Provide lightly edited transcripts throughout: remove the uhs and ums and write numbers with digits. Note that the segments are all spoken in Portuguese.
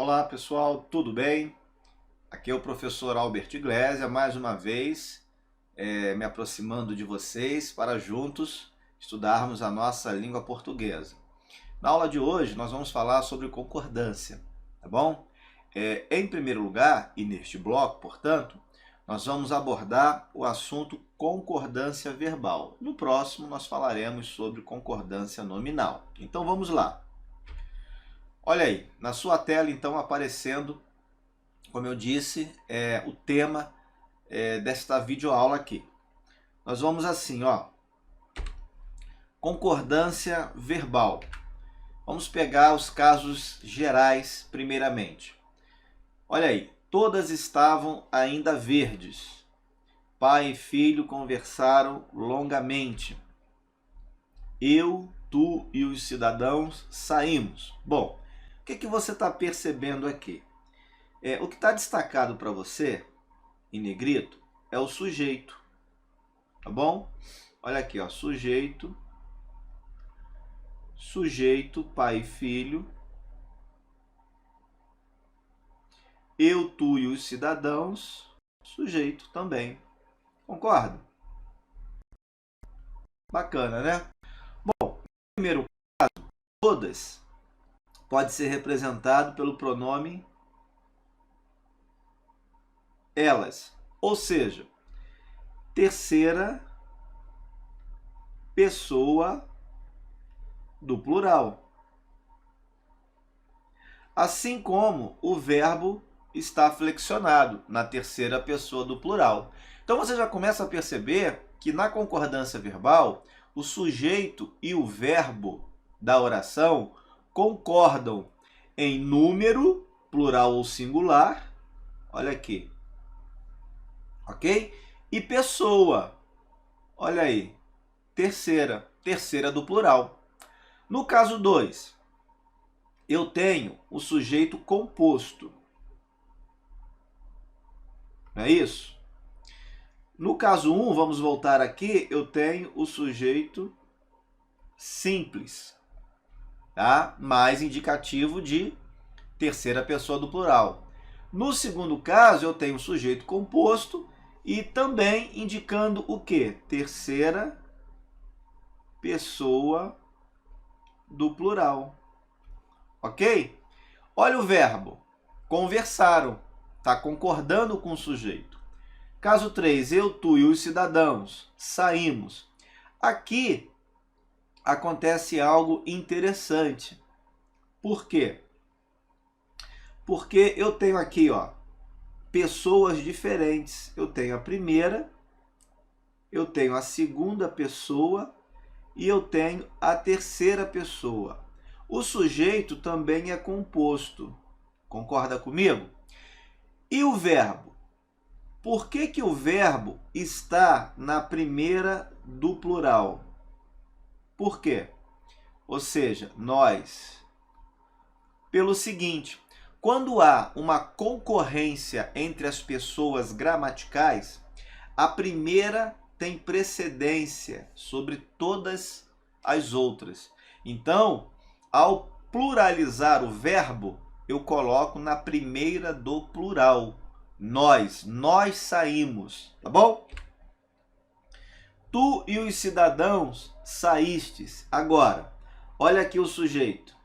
Olá pessoal, tudo bem? Aqui é o professor Albert Iglesia, mais uma vez me aproximando de vocês para juntos estudarmos a nossa língua portuguesa. Na aula de hoje nós vamos falar sobre concordância, tá bom? Em primeiro lugar, e neste bloco, portanto, nós vamos abordar o assunto concordância verbal. No próximo nós falaremos sobre concordância nominal. Então vamos lá. Olha aí, na sua tela então aparecendo, como eu disse, o tema desta videoaula aqui. Nós vamos assim, ó, concordância verbal. Vamos pegar os casos gerais primeiramente. Olha aí, todas estavam ainda verdes. Pai e filho conversaram longamente. Eu, tu e os cidadãos saímos. Bom, o que você está percebendo aqui? O que está destacado para você, em negrito, é o sujeito. Tá bom? Olha aqui, ó, sujeito, pai e filho. Eu, tu e os cidadãos, sujeito também. Concorda? Bacana, né? Bom, no primeiro caso, todas pode ser representado pelo pronome elas, ou seja, terceira pessoa do plural. Assim como o verbo está flexionado na terceira pessoa do plural. Então você já começa a perceber que na concordância verbal, o sujeito e o verbo da oração concordam em número, plural ou singular, olha aqui, ok? E pessoa, olha aí, terceira do plural. No caso 2, eu tenho o sujeito composto, não é isso? No caso 1, vamos voltar aqui, eu tenho o sujeito simples, tá? Mais indicativo de terceira pessoa do plural. No segundo caso, eu tenho o sujeito composto e também indicando o quê? Terceira pessoa do plural. Ok? Olha o verbo. Conversaram. Está concordando com o sujeito. Caso 3, eu, tu e os cidadãos saímos. Aqui acontece algo interessante. Por quê? Porque eu tenho aqui, ó, pessoas diferentes. Eu tenho a primeira, eu tenho a segunda pessoa e eu tenho a terceira pessoa. O sujeito também é composto. Concorda comigo? E o verbo? Por que o verbo está na primeira do plural? Por quê? Ou seja, nós. Pelo seguinte, quando há uma concorrência entre as pessoas gramaticais, a primeira tem precedência sobre todas as outras. Então, ao pluralizar o verbo, eu coloco na primeira do plural. Nós saímos, tá bom? Tu e os cidadãos saístes. Agora, olha aqui o sujeito.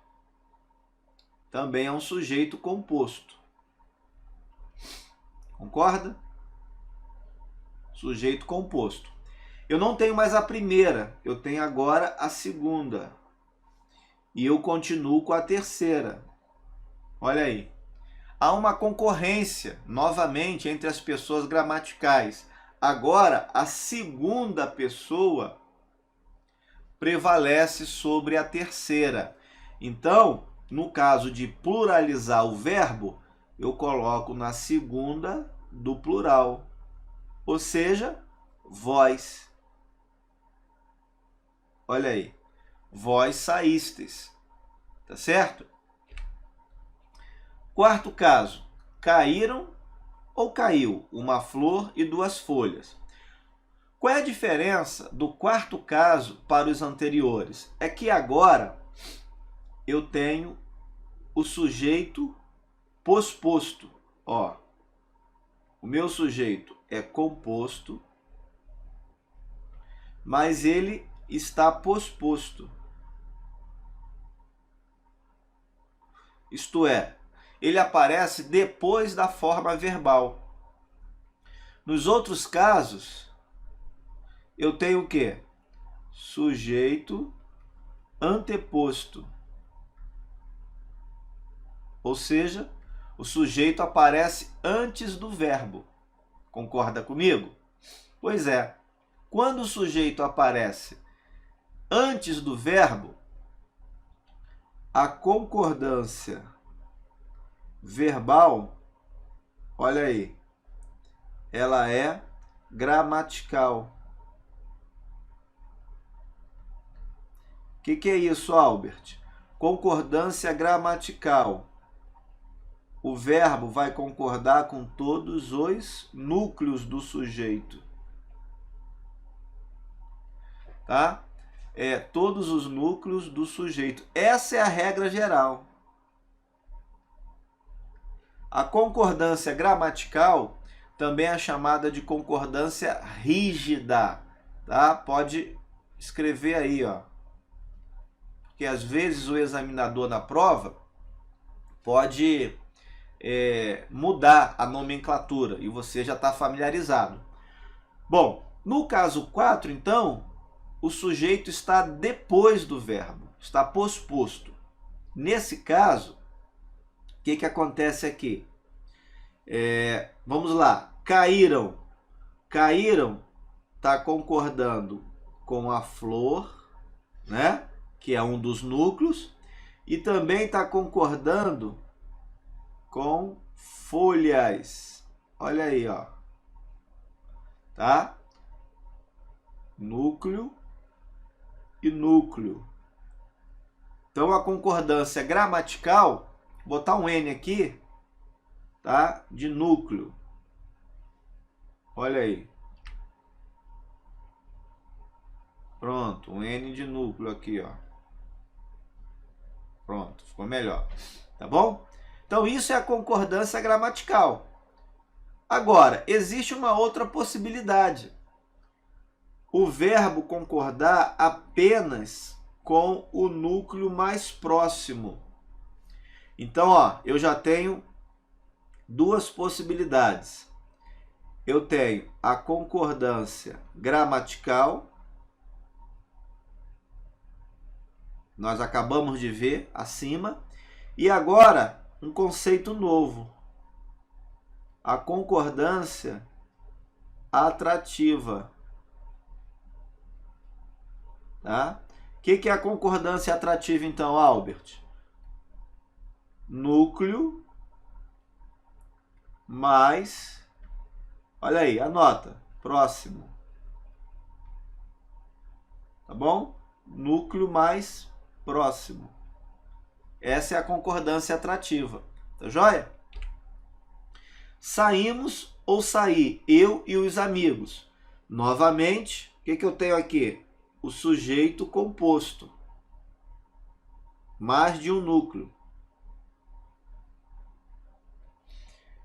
Também é um sujeito composto. Concorda? Sujeito composto. Eu não tenho mais a primeira, eu tenho agora a segunda. E eu continuo com a terceira. Olha aí. Há uma concorrência, novamente, entre as pessoas gramaticais. Agora, a segunda pessoa prevalece sobre a terceira. Então, no caso de pluralizar o verbo, eu coloco na segunda do plural. Ou seja, vós. Olha aí. Vós saístes. Tá certo? Quarto caso. Caíram ou caiu uma flor e duas folhas. Qual é a diferença do quarto caso para os anteriores? É que agora eu tenho o sujeito posposto. Ó, o meu sujeito é composto, mas ele está posposto. Isto é, ele aparece depois da forma verbal. Nos outros casos, eu tenho o quê? Sujeito anteposto. Ou seja, o sujeito aparece antes do verbo. Concorda comigo? Pois é. Quando o sujeito aparece antes do verbo, a concordância verbal, olha aí, ela é gramatical. O que é isso, Albert? Concordância gramatical. O verbo vai concordar com todos os núcleos do sujeito. Tá? Todos os núcleos do sujeito. Essa é a regra geral. A concordância gramatical também é chamada de concordância rígida. Tá? Pode escrever aí, ó. Porque às vezes o examinador na prova pode mudar a nomenclatura e você já está familiarizado. Bom, no caso 4, então, o sujeito está depois do verbo, está posposto. Nesse caso, o que acontece aqui? Vamos lá, caíram. Caíram está concordando com a flor, né? Que é um dos núcleos, e também está concordando com folhas. Olha aí, ó. Tá? Núcleo e núcleo. Então a concordância gramatical, vou botar um N aqui, tá? De núcleo. Olha aí. Pronto, um N de núcleo aqui, ó. Pronto, ficou melhor. Tá bom? Então isso é a concordância gramatical. Agora, existe uma outra possibilidade. O verbo concordar apenas com o núcleo mais próximo. Então, ó, eu já tenho duas possibilidades. Eu tenho a concordância gramatical. Nós acabamos de ver acima. E agora, um conceito novo. A concordância atrativa. Tá? O que é a concordância atrativa, então, Albert? Núcleo mais... Olha aí, anota. Próximo. Tá bom? Núcleo mais próximo. Essa é a concordância atrativa. Tá joia? Saímos ou saí, eu e os amigos. Novamente, o que eu tenho aqui? O sujeito composto. Mais de um núcleo.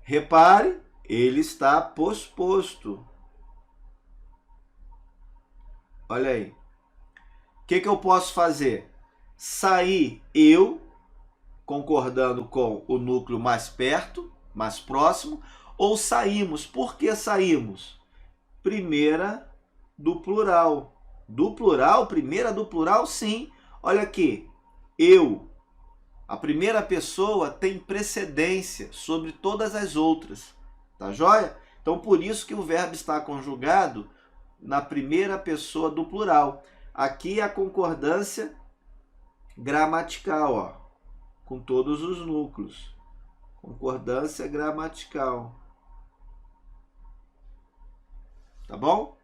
Repare, ele está posposto. Olha aí. O que eu posso fazer? Sair eu, concordando com o núcleo mais perto, mais próximo, ou saímos. Por que saímos? Primeira do plural. Do plural, primeira do plural, sim. Olha aqui, eu. A primeira pessoa tem precedência sobre todas as outras. Tá joia? Então, por isso que o verbo está conjugado na primeira pessoa do plural. Aqui é a concordância gramatical, ó, com todos os núcleos. Concordância gramatical. Tá bom?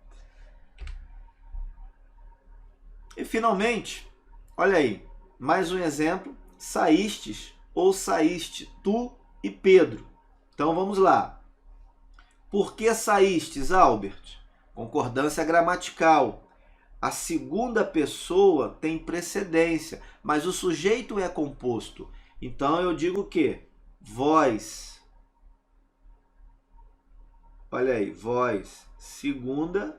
E finalmente, olha aí, mais um exemplo. Saístes ou saíste, tu e Pedro. Então vamos lá. Por que saístes, Albert? Concordância gramatical. A segunda pessoa tem precedência, mas o sujeito é composto. Então eu digo o quê? vós. Olha aí, vós. Segunda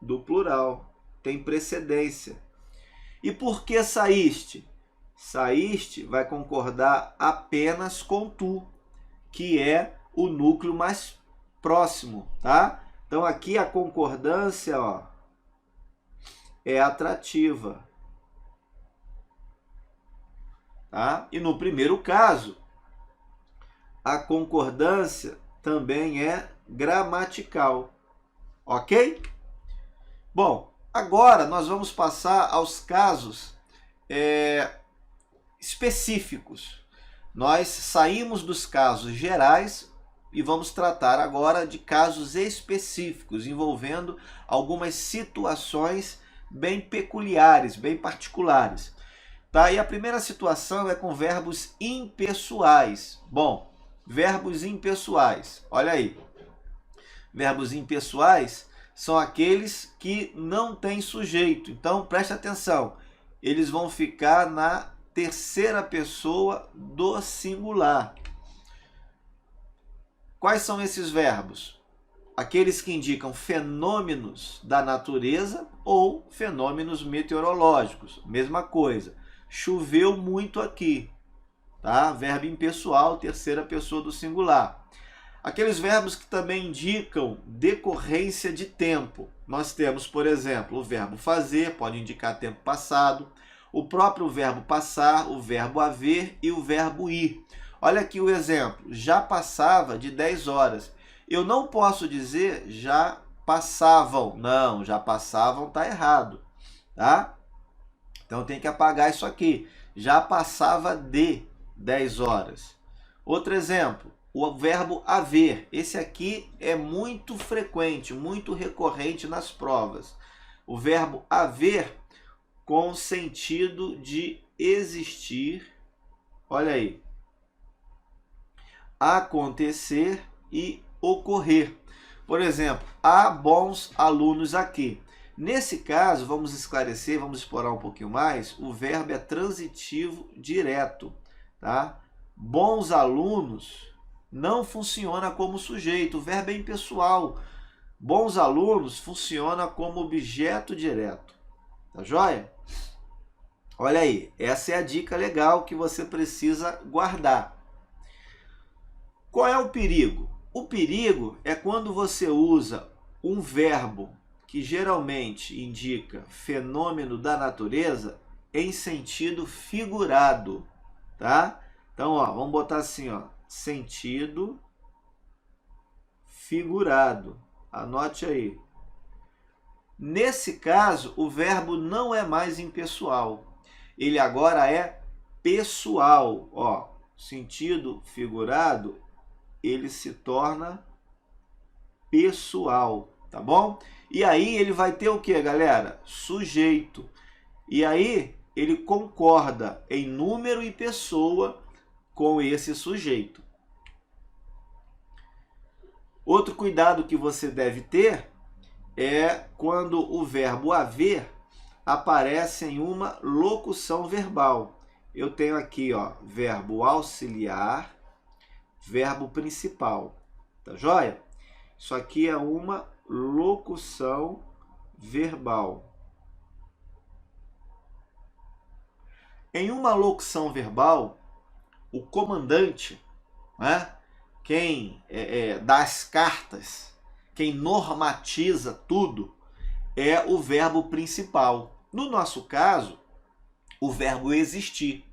do plural. Tem precedência. E por que saíste? Saíste vai concordar apenas com tu, que é o núcleo mais próximo, tá? Então aqui a concordância, ó, é atrativa. Tá? E no primeiro caso, a concordância também é gramatical. Ok? Bom, agora nós vamos passar aos casos específicos. Nós saímos dos casos gerais e vamos tratar agora de casos específicos, envolvendo algumas situações bem peculiares, bem particulares. Tá? E a primeira situação é com verbos impessoais. Bom, verbos impessoais, olha aí. Verbos impessoais são aqueles que não têm sujeito. Então, preste atenção. Eles vão ficar na terceira pessoa do singular. Quais são esses verbos? Aqueles que indicam fenômenos da natureza ou fenômenos meteorológicos. Mesma coisa. Choveu muito aqui. Tá? Verbo impessoal, terceira pessoa do singular. Aqueles verbos que também indicam decorrência de tempo. Nós temos, por exemplo, o verbo fazer, pode indicar tempo passado. O próprio verbo passar, o verbo haver e o verbo ir. Olha aqui o exemplo. Já passava de 10 horas. Eu não posso dizer já passavam. Não, já passavam está errado. Tá? Então tem que apagar isso aqui. Já passava de 10 horas. Outro exemplo. O verbo haver. Esse aqui é muito frequente, muito recorrente nas provas. O verbo haver com sentido de existir, olha aí, acontecer e ocorrer. Por exemplo, há bons alunos aqui. Nesse caso, vamos esclarecer, vamos explorar um pouquinho mais, o verbo é transitivo direto. Tá? Bons alunos não funciona como sujeito, o verbo é impessoal. Bons alunos funciona como objeto direto. Tá joia? Olha aí, essa é a dica legal que você precisa guardar. Qual é o perigo? O perigo é quando você usa um verbo que geralmente indica fenômeno da natureza em sentido figurado, tá? Então, ó, vamos botar assim, ó, sentido figurado. Anote aí. Nesse caso, o verbo não é mais impessoal. Ele agora é pessoal. Ó, sentido figurado, ele se torna pessoal, tá bom? E aí ele vai ter o que, galera? Sujeito. E aí ele concorda em número e pessoa com esse sujeito. Outro cuidado que você deve ter é quando o verbo haver aparece em uma locução verbal. Eu tenho aqui, ó, verbo auxiliar, verbo principal. Tá joia? Isso aqui é uma locução verbal. Em uma locução verbal, o comandante, né, quem dá as cartas, quem normatiza tudo, é o verbo principal. No nosso caso, o verbo existir.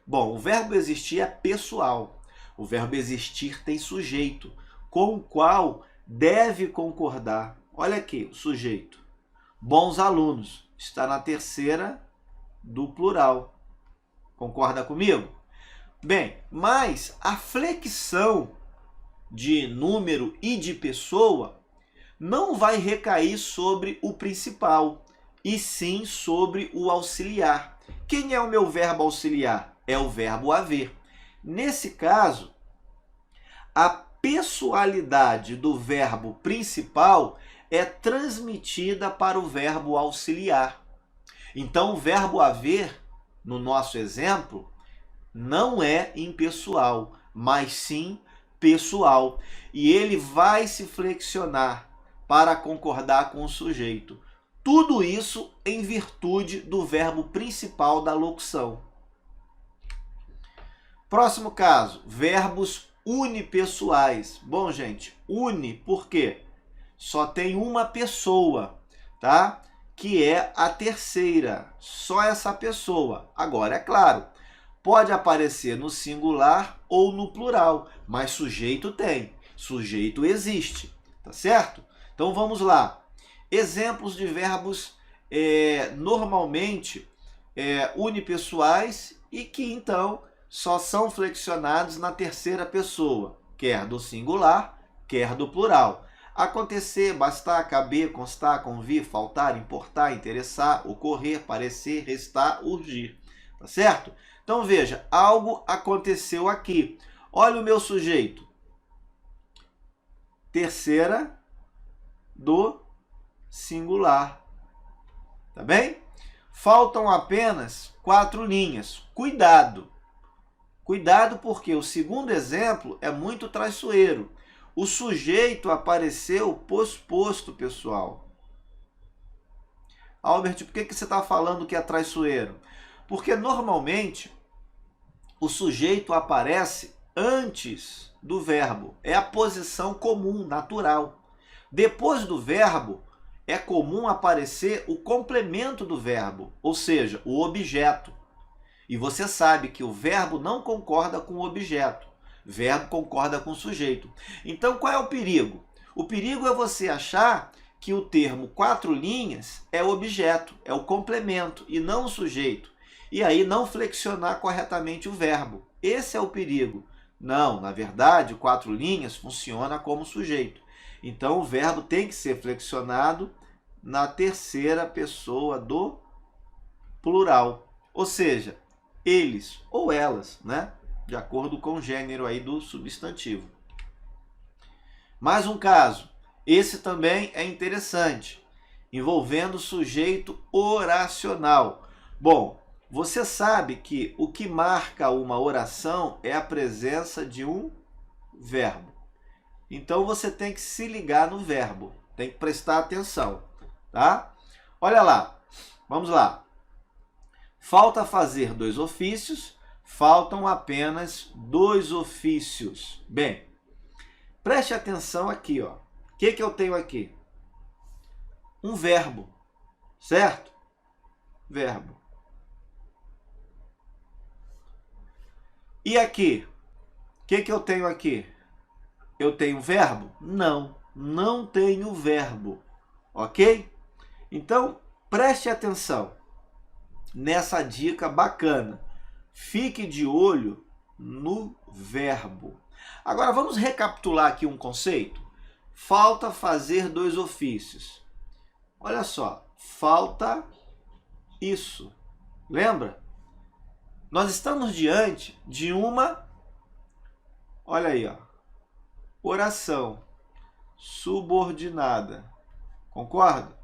Bom, o verbo existir é pessoal. O verbo existir tem sujeito, com o qual deve concordar. Olha aqui, o sujeito. Bons alunos. Está na terceira do plural. Concorda comigo? Bem, mas a flexão de número e de pessoa não vai recair sobre o principal, e sim sobre o auxiliar. Quem é o meu verbo auxiliar? É o verbo haver. Nesse caso, a pessoalidade do verbo principal é transmitida para o verbo auxiliar. Então, o verbo haver, no nosso exemplo, não é impessoal, mas sim pessoal. E ele vai se flexionar para concordar com o sujeito. Tudo isso em virtude do verbo principal da locução. Próximo caso, verbos unipessoais. Bom, gente, uni por quê? Só tem uma pessoa, tá? Que é a terceira, só essa pessoa. Agora, é claro, pode aparecer no singular ou no plural, mas sujeito tem, sujeito existe, tá certo? Então vamos lá. Exemplos de verbos normalmente unipessoais e que então só são flexionados na terceira pessoa, quer do singular, quer do plural. Acontecer, bastar, caber, constar, convir, faltar, importar, interessar, ocorrer, parecer, restar, urgir. Tá certo? Então veja, algo aconteceu aqui. Olha o meu sujeito. Terceira do singular. Tá bem? Faltam apenas 4 linhas. Cuidado! Cuidado porque o segundo exemplo é muito traiçoeiro. O sujeito apareceu posposto, pessoal. Albert, por que você está falando que é traiçoeiro? Porque normalmente o sujeito aparece antes do verbo. É a posição comum, natural. Depois do verbo, é comum aparecer o complemento do verbo, ou seja, o objeto. E você sabe que o verbo não concorda com o objeto. O verbo concorda com o sujeito. Então, qual é o perigo? O perigo é você achar que o termo 4 linhas é o objeto, é o complemento e não o sujeito. E aí não flexionar corretamente o verbo. Esse é o perigo. Não, na verdade, 4 linhas funciona como sujeito. Então, o verbo tem que ser flexionado na terceira pessoa do plural. Ou seja, eles ou elas, né? De acordo com o gênero aí do substantivo. Mais um caso. Esse também é interessante, envolvendo sujeito oracional. Bom, você sabe que o que marca uma oração é a presença de um verbo. Então você tem que se ligar no verbo, tem que prestar atenção, tá? Olha lá, vamos lá. Falta fazer 2 ofícios, faltam apenas 2 ofícios. Bem, preste atenção aqui, ó. O que eu tenho aqui? Um verbo, certo? Verbo. E aqui? O que eu tenho aqui? Eu tenho verbo? Não, não tenho verbo, ok? Então, preste atenção nessa dica bacana. Fique de olho no verbo. Agora, vamos recapitular aqui um conceito? Falta fazer 2 ofícios. Olha só, falta isso. Lembra? Nós estamos diante de uma, olha aí, ó, oração subordinada. Concorda?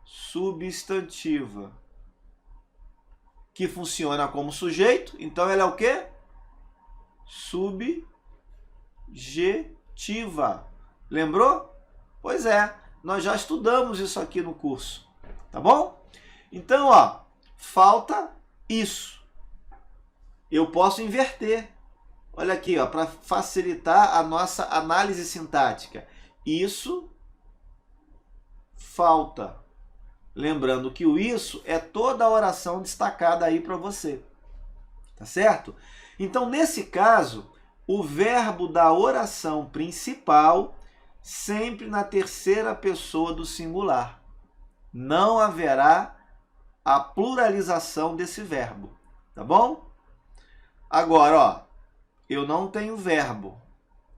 Substantiva. Que funciona como sujeito. Então, ela é o quê? Subjetiva. Lembrou? Pois é, nós já estudamos isso aqui no curso. Tá bom? Então, ó, falta isso. Eu posso inverter. Olha aqui, ó, para facilitar a nossa análise sintática. Isso falta. Lembrando que o isso é toda a oração destacada aí para você. Tá certo? Então, nesse caso, o verbo da oração principal sempre na terceira pessoa do singular. Não haverá a pluralização desse verbo. Tá bom? Agora, ó, eu não tenho verbo.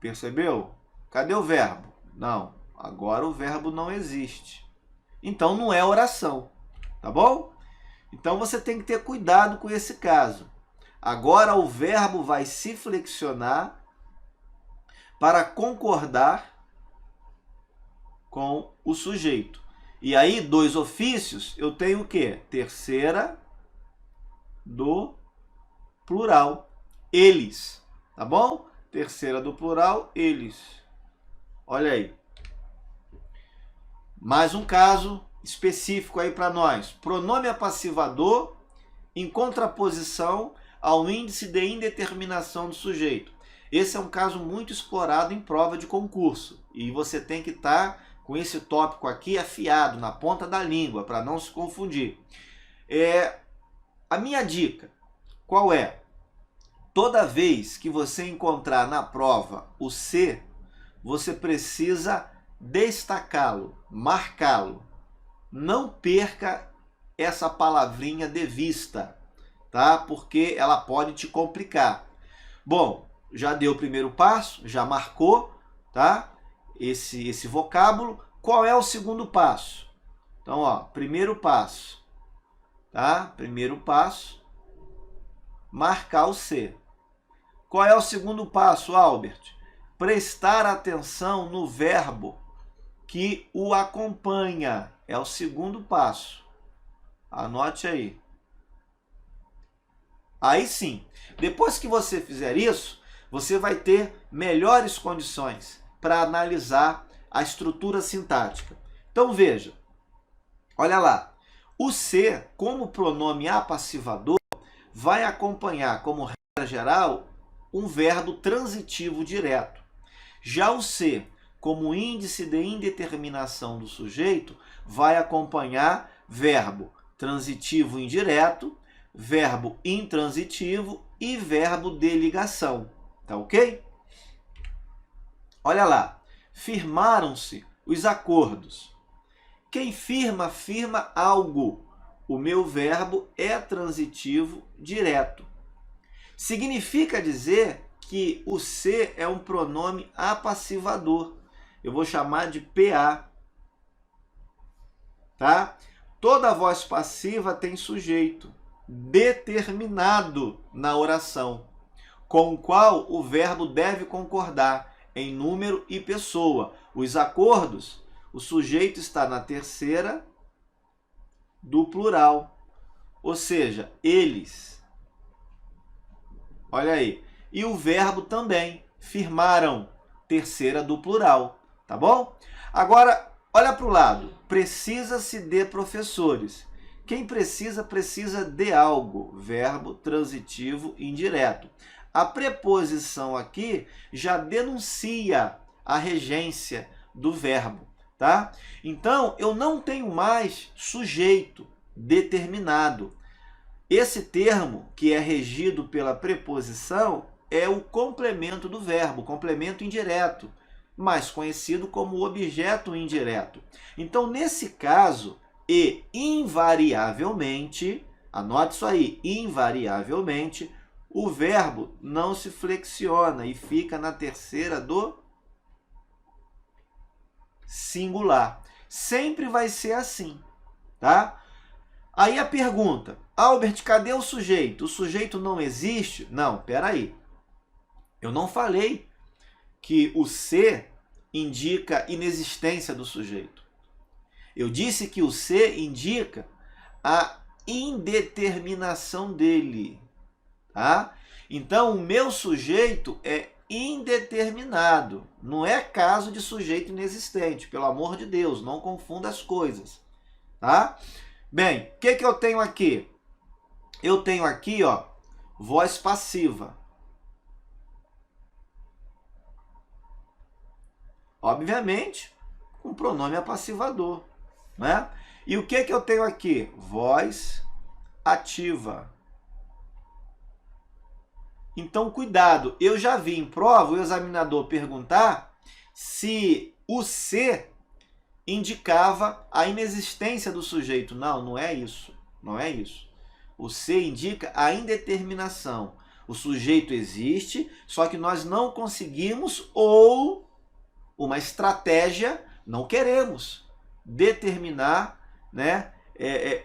Percebeu? Cadê o verbo? Não, agora o verbo não existe. Então não é oração, tá bom? Então você tem que ter cuidado com esse caso. Agora o verbo vai se flexionar para concordar com o sujeito. E aí, 2 ofícios, eu tenho o quê? Terceira do plural. Eles, tá bom? terceira do plural, eles. Olha aí. Mais um caso específico aí para nós. Pronome apassivador em contraposição ao índice de indeterminação do sujeito. Esse é um caso muito explorado em prova de concurso. E você tem que estar com esse tópico aqui afiado na ponta da língua, para não se confundir. A minha dica, qual é? Toda vez que você encontrar na prova o C, você precisa destacá-lo, marcá-lo. Não perca essa palavrinha de vista, tá? Porque ela pode te complicar. Bom, já deu o primeiro passo, já marcou, tá? Esse vocábulo. Qual é o segundo passo? Então, ó, primeiro passo, tá? Primeiro passo, marcar o C. Qual é o segundo passo, Albert? Prestar atenção no verbo que o acompanha. É o segundo passo. Anote aí. Aí sim, depois que você fizer isso, você vai ter melhores condições para analisar a estrutura sintática. Então veja, olha lá. O C, como pronome apassivador, vai acompanhar, como regra geral, um verbo transitivo direto. Já o C, como índice de indeterminação do sujeito, vai acompanhar verbo transitivo indireto, verbo intransitivo e verbo de ligação. Tá ok? Olha lá. Firmaram-se os acordos. Quem firma, firma algo. O meu verbo é transitivo direto. Significa dizer que o C é um pronome apassivador. Eu vou chamar de PA. Tá? Toda voz passiva tem sujeito determinado na oração, com o qual o verbo deve concordar em número e pessoa. Os acordos, o sujeito está na terceira do plural, ou seja, eles. Olha aí. E o verbo também, firmaram, terceira do plural, tá bom? Agora, olha para o lado. Precisa-se de professores. Quem precisa, precisa de algo. Verbo transitivo indireto. A preposição aqui já denuncia a regência do verbo, tá? Então, eu não tenho mais sujeito determinado. Esse termo, que é regido pela preposição, é o complemento do verbo, complemento indireto, mais conhecido como objeto indireto. Então, nesse caso, e invariavelmente, anote isso aí, invariavelmente, o verbo não se flexiona e fica na terceira do singular. Sempre vai ser assim, tá? Aí a pergunta, Albert, cadê o sujeito? O sujeito não existe? Não, peraí. Eu não falei que o C indica inexistência do sujeito. Eu disse que o C indica a indeterminação dele. Tá? Então, o meu sujeito é indeterminado. Não é caso de sujeito inexistente. Pelo amor de Deus, não confunda as coisas. Tá? Bem, o que eu tenho aqui? Eu tenho aqui, ó, voz passiva. Obviamente, com pronome apassivador, né? E o que eu tenho aqui? Voz ativa. Então, cuidado. Eu já vi em prova o examinador perguntar se o C indicava a inexistência do sujeito. Não, não é isso. Não é isso. O C indica a indeterminação. O sujeito existe, só que nós não conseguimos ou uma estratégia, não queremos determinar, né,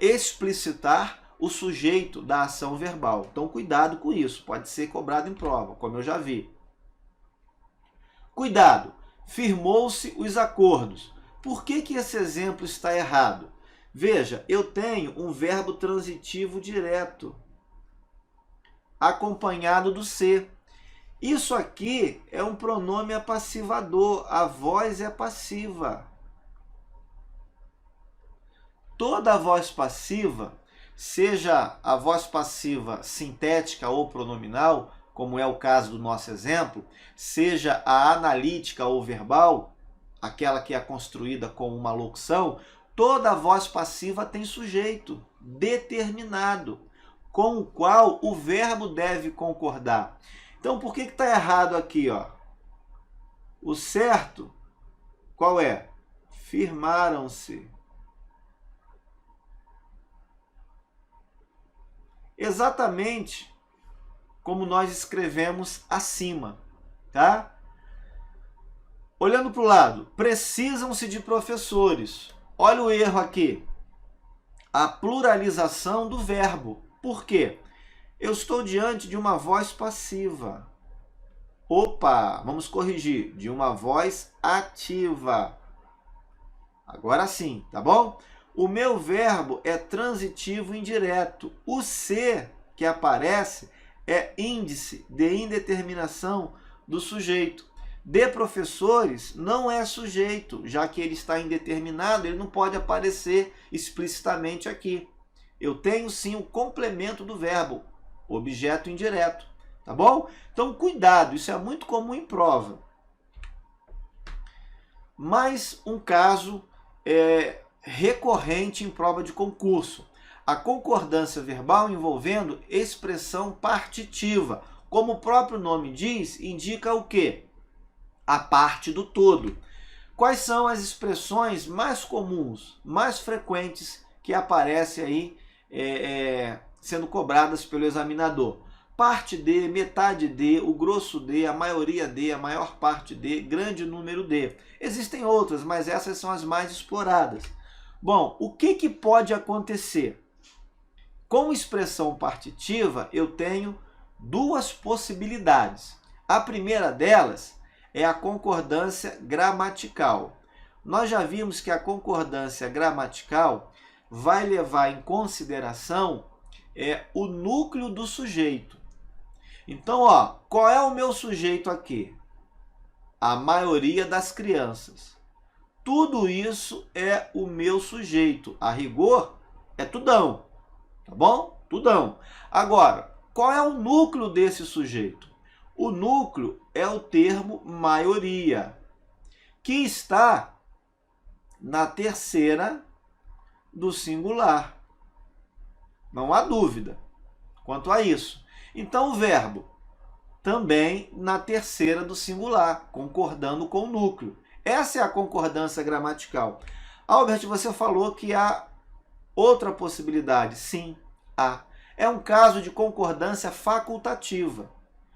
explicitar o sujeito da ação verbal. Então, cuidado com isso. Pode ser cobrado em prova, como eu já vi. Cuidado. Firmou-se os acordos. Por que esse exemplo está errado? Veja, eu tenho um verbo transitivo direto, acompanhado do C. Isso aqui é um pronome apassivador, a voz é passiva. Toda voz passiva, seja a voz passiva sintética ou pronominal, como é o caso do nosso exemplo, seja a analítica ou verbal, aquela que é construída com uma locução, toda voz passiva tem sujeito determinado, com o qual o verbo deve concordar. Então, por que está errado aqui, ó? O certo, qual é? Firmaram-se. Exatamente como nós escrevemos acima, tá? Olhando para o lado, precisam-se de professores. Olha o erro aqui. A pluralização do verbo. Por quê? Eu estou diante de uma voz passiva. Opa, vamos corrigir. De uma voz ativa. Agora sim, tá bom? O meu verbo é transitivo indireto. O ser que aparece é índice de indeterminação do sujeito. De professores não é sujeito, já que ele está indeterminado, ele não pode aparecer explicitamente aqui. Eu tenho sim o complemento do verbo, objeto indireto, tá bom? Então, cuidado, isso é muito comum em prova. Mais um caso recorrente em prova de concurso. A concordância verbal envolvendo expressão partitiva. Como o próprio nome diz, indica o quê? A parte do todo. Quais são as expressões mais comuns, mais frequentes que aparecem aí sendo cobradas pelo examinador? Parte de, metade de, o grosso de, a maioria de, a maior parte de, grande número de. Existem outras, mas essas são as mais exploradas. Bom, o que pode acontecer? Com expressão partitiva, eu tenho duas possibilidades. A primeira delas é a concordância gramatical. Nós já vimos que a concordância gramatical vai levar em consideração o núcleo do sujeito. Então, ó, qual é o meu sujeito aqui? A maioria das crianças. Tudo isso é o meu sujeito. A rigor, é tudão. Tá bom? Tudão. Agora, qual é o núcleo desse sujeito? O núcleo é o termo maioria, que está na terceira do singular. Não há dúvida quanto a isso. Então, o verbo também na terceira do singular, concordando com o núcleo. Essa é a concordância gramatical. Albert, você falou que há outra possibilidade. Sim, há. É um caso de concordância facultativa.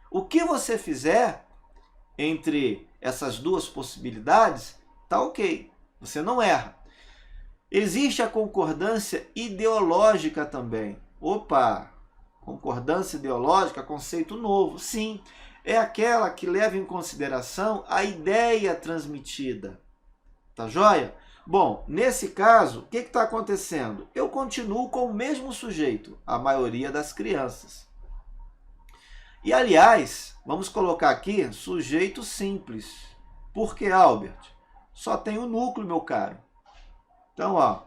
O que você fizer entre essas duas possibilidades, tá ok. Você não erra. Existe a concordância ideológica também. Opa! Concordância ideológica, conceito novo. Sim, é aquela que leva em consideração a ideia transmitida. Tá joia? Bom, nesse caso, o que está acontecendo? Eu continuo com o mesmo sujeito, a maioria das crianças. E, aliás, vamos colocar aqui sujeito simples. Por que, Albert? Só tem o núcleo, meu caro. Então, ó,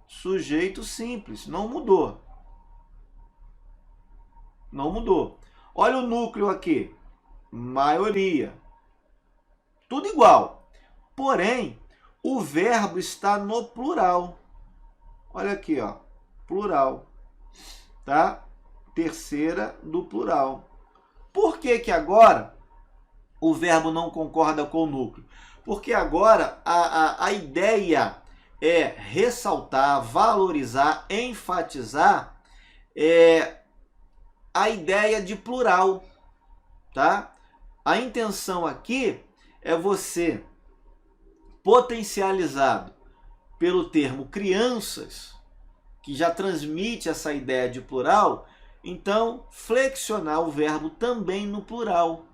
sujeito simples, não mudou. Não mudou. Olha o núcleo aqui, maioria. Tudo igual. Porém, o verbo está no plural. Olha aqui, ó, plural. Tá? Terceira do plural. Por que agora o verbo não concorda com o núcleo? Porque agora a ideia é ressaltar, valorizar, enfatizar a ideia de plural, tá? A intenção aqui é você, potencializado pelo termo crianças, que já transmite essa ideia de plural, então flexionar o verbo também no plural,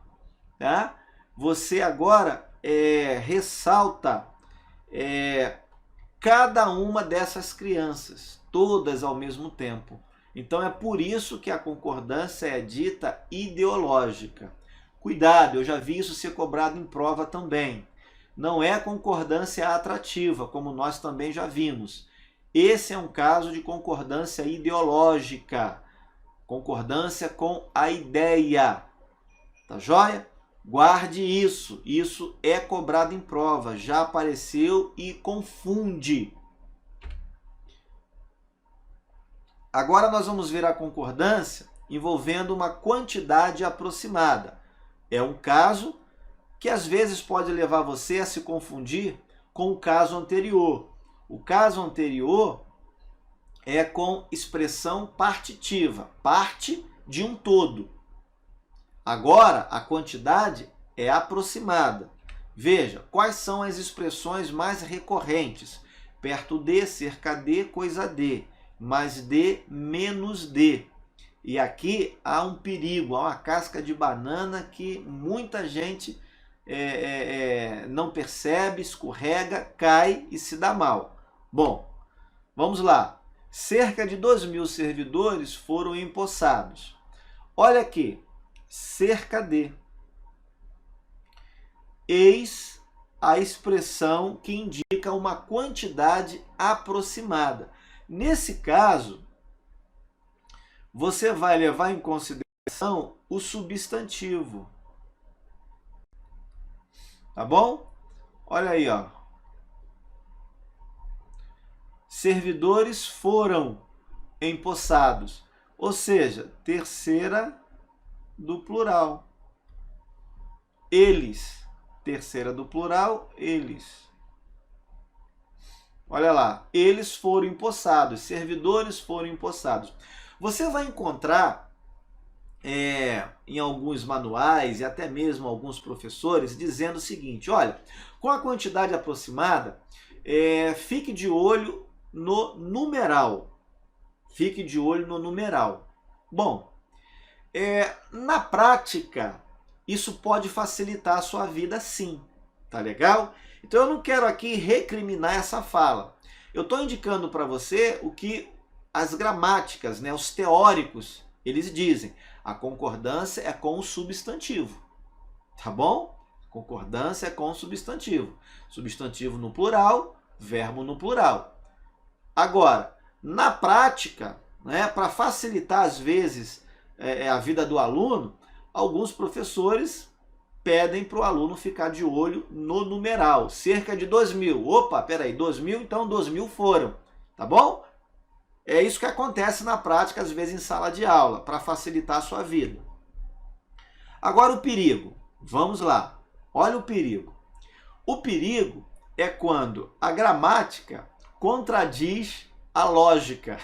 tá? Você agora ressalta cada uma dessas crianças, todas ao mesmo tempo. Então é por isso que a concordância é dita ideológica. Cuidado, eu já vi isso ser cobrado em prova também. Não é concordância atrativa, como nós também já vimos. Esse é um caso de concordância ideológica. Concordância com a ideia. Tá joia? Guarde isso. Isso é cobrado em prova. Já apareceu e confunde. Agora nós vamos ver a concordância envolvendo uma quantidade aproximada. É um caso que às vezes pode levar você a se confundir com o caso anterior. O caso anterior é com expressão partitiva, parte de um todo. Agora, a quantidade é aproximada. Veja, quais são as expressões mais recorrentes? Perto de, cerca de, coisa de, mais de, menos de. E aqui há um perigo, há uma casca de banana que muita gente não percebe, escorrega, cai e se dá mal. Bom, vamos lá. Cerca de 2.000 servidores foram empossados. Olha aqui, cerca de. Eis a expressão que indica uma quantidade aproximada. Nesse caso, você vai levar em consideração o substantivo. Tá bom? Olha aí, ó. Servidores foram empossados. Ou seja, terceira do plural. Eles. Terceira do plural, eles. Olha lá. Eles foram empossados. Servidores foram empossados. Você vai encontrar em alguns manuais e até mesmo alguns professores dizendo o seguinte, olha, com a quantidade aproximada, fique de olho no numeral. Fique de olho no numeral. Bom, na prática, isso pode facilitar a sua vida sim, tá legal? Então eu não quero aqui recriminar essa fala. Eu estou indicando para você o que as gramáticas, né, os teóricos, eles dizem. A concordância é com o substantivo, tá bom? Concordância é com o substantivo. Substantivo no plural, verbo no plural. Agora, na prática, né, para facilitar às vezes a vida do aluno, alguns professores pedem para o aluno ficar de olho no numeral. Cerca de 2.000. Opa, peraí, 2.000, então 2.000 foram, tá bom? É isso que acontece na prática, às vezes, em sala de aula, para facilitar a sua vida. Agora o perigo. Vamos lá. Olha o perigo. O perigo é quando a gramática contradiz a lógica.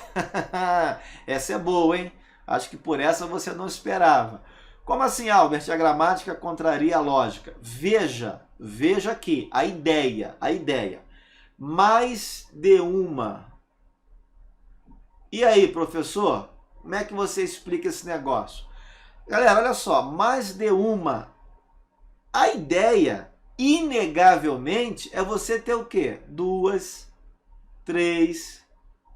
Essa é boa, hein? Acho que por essa você não esperava. Como assim, Albert? A gramática contraria a lógica? Veja aqui a ideia. Mais de uma. E aí, professor, como é que você explica esse negócio? Galera, olha só, mais de uma. A ideia, inegavelmente, é você ter o quê? 2, 3,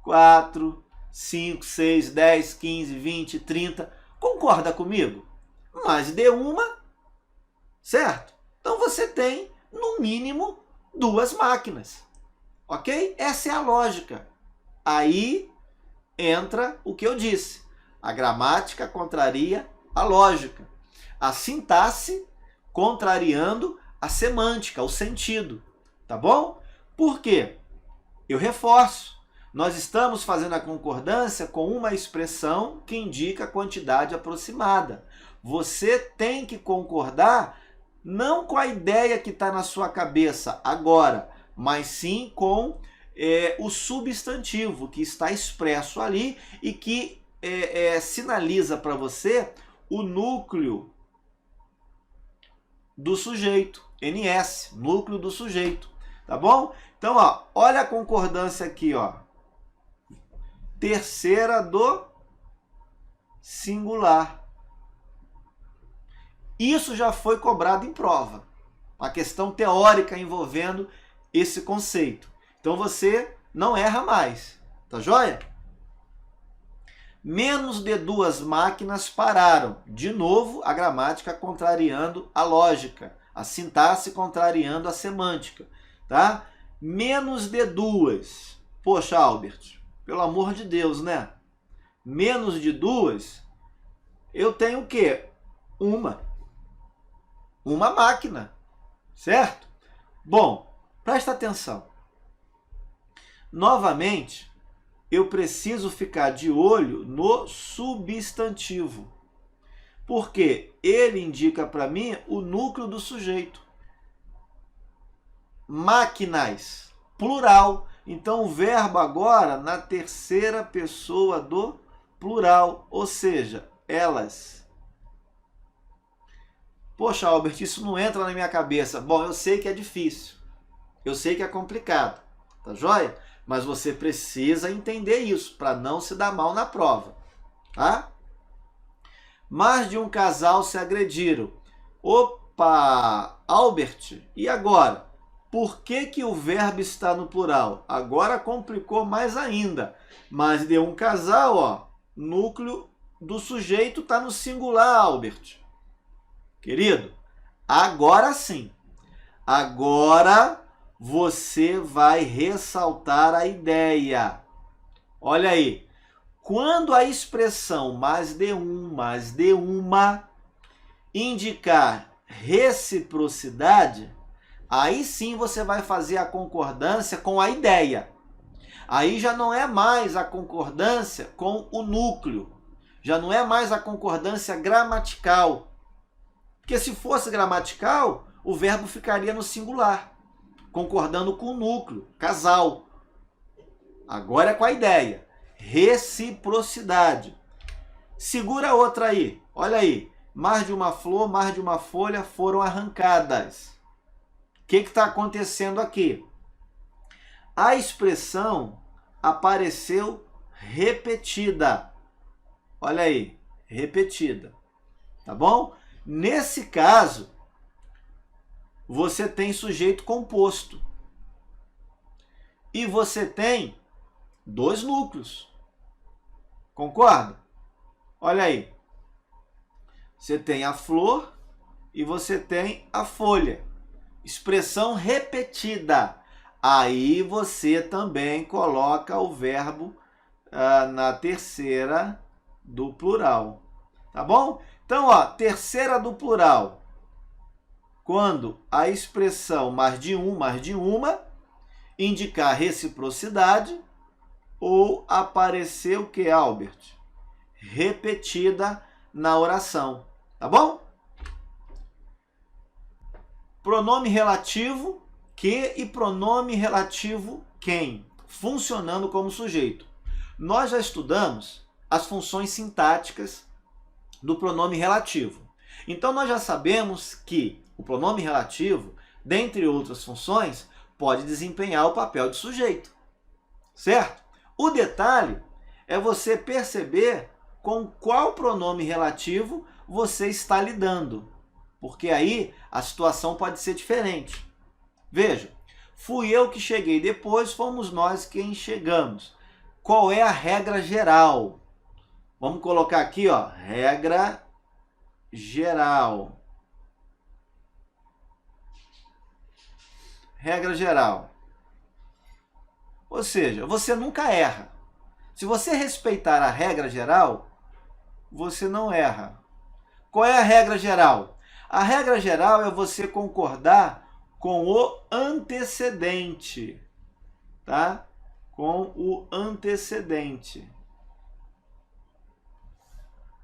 4, 5, 6, 10, 15, 20, 30. Concorda comigo? Mais de uma, certo? Então você tem, no mínimo, 2 máquinas. Ok? Essa é a lógica. Aí entra o que eu disse. A gramática contraria a lógica. A sintaxe contrariando a semântica, o sentido. Tá bom? Por quê? Eu reforço. Nós estamos fazendo a concordância com uma expressão que indica a quantidade aproximada. Você tem que concordar não com a ideia que está na sua cabeça agora, mas sim com o substantivo que está expresso ali e que sinaliza para você o núcleo do sujeito, NS, núcleo do sujeito, tá bom? Então, ó, olha a concordância aqui, ó. Terceira do singular. Isso já foi cobrado em prova. Uma questão teórica envolvendo esse conceito. Então você não erra mais, tá joia? Menos de 2 máquinas pararam. De novo, a gramática contrariando a lógica, a sintaxe contrariando a semântica, tá? Menos de 2. Poxa, Albert, pelo amor de Deus, né? Menos de 2, eu tenho o quê? Uma máquina, certo? Bom, presta atenção. Novamente, eu preciso ficar de olho no substantivo, porque ele indica para mim o núcleo do sujeito. Máquinas, plural. Então, o verbo agora na terceira pessoa do plural, ou seja, elas. Poxa, Albert, isso não entra na minha cabeça. Bom, eu sei que é difícil, eu sei que é complicado, tá joia? Mas você precisa entender isso para não se dar mal na prova, tá? Mais de um casal se agrediram. Opa, Albert, e agora? Por que o verbo está no plural? Agora complicou mais ainda. Mais de um casal, ó, núcleo do sujeito está no singular, Albert. Querido, agora sim. Agora você vai ressaltar a ideia. Olha aí. Quando a expressão mais de um, mais de uma indicar reciprocidade, aí sim você vai fazer a concordância com a ideia. Aí já não é mais a concordância com o núcleo. Já não é mais a concordância gramatical. Porque se fosse gramatical, o verbo ficaria no singular, concordando com o núcleo, casal. Agora é com a ideia. Reciprocidade. Segura outra aí. Olha aí. Mais de uma flor, mais de uma folha foram arrancadas. O que está acontecendo aqui? A expressão apareceu repetida. Olha aí. Repetida. Tá bom? Nesse caso, você tem sujeito composto. E você tem 2 núcleos. Concorda? Olha aí. Você tem a flor e você tem a folha. Expressão repetida. Aí você também coloca o verbo na terceira do plural. Tá bom? Então, ó, terceira do plural. Quando a expressão mais de um, mais de uma, indicar reciprocidade ou aparecer o que, Albert? Repetida na oração. Tá bom? Pronome relativo que e pronome relativo quem, funcionando como sujeito. Nós já estudamos as funções sintáticas do pronome relativo. Então, nós já sabemos que o pronome relativo, dentre outras funções, pode desempenhar o papel de sujeito, certo? O detalhe é você perceber com qual pronome relativo você está lidando, porque aí a situação pode ser diferente. Veja, fui eu que cheguei depois, fomos nós quem chegamos. Qual é a regra geral? Vamos colocar aqui, ó, regra geral. Regra geral. Ou seja, você nunca erra. Se você respeitar a regra geral, você não erra. Qual é a regra geral? A regra geral é você concordar com o antecedente, tá? Com o antecedente.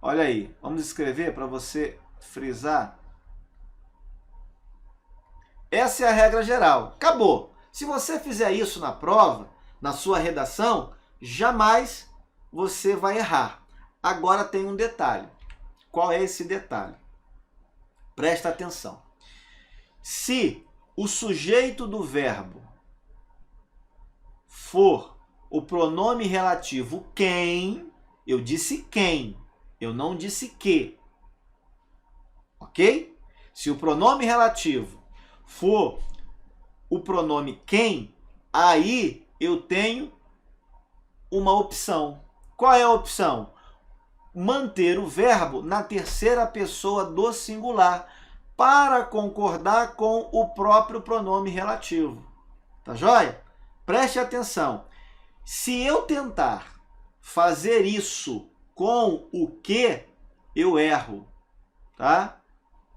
Olha aí, vamos escrever para você frisar. Essa é a regra geral. Acabou. Se você fizer isso na prova, na sua redação, jamais você vai errar. Agora tem um detalhe. Qual é esse detalhe? Presta atenção. Se o sujeito do verbo for o pronome relativo quem, eu disse quem, eu não disse que. Ok? Se o pronome relativo for o pronome quem, aí eu tenho uma opção. Qual é a opção? manter o verbo na terceira pessoa do singular para concordar com o próprio pronome relativo. Tá joia? Preste atenção. Se eu tentar fazer isso com o que, eu erro, tá?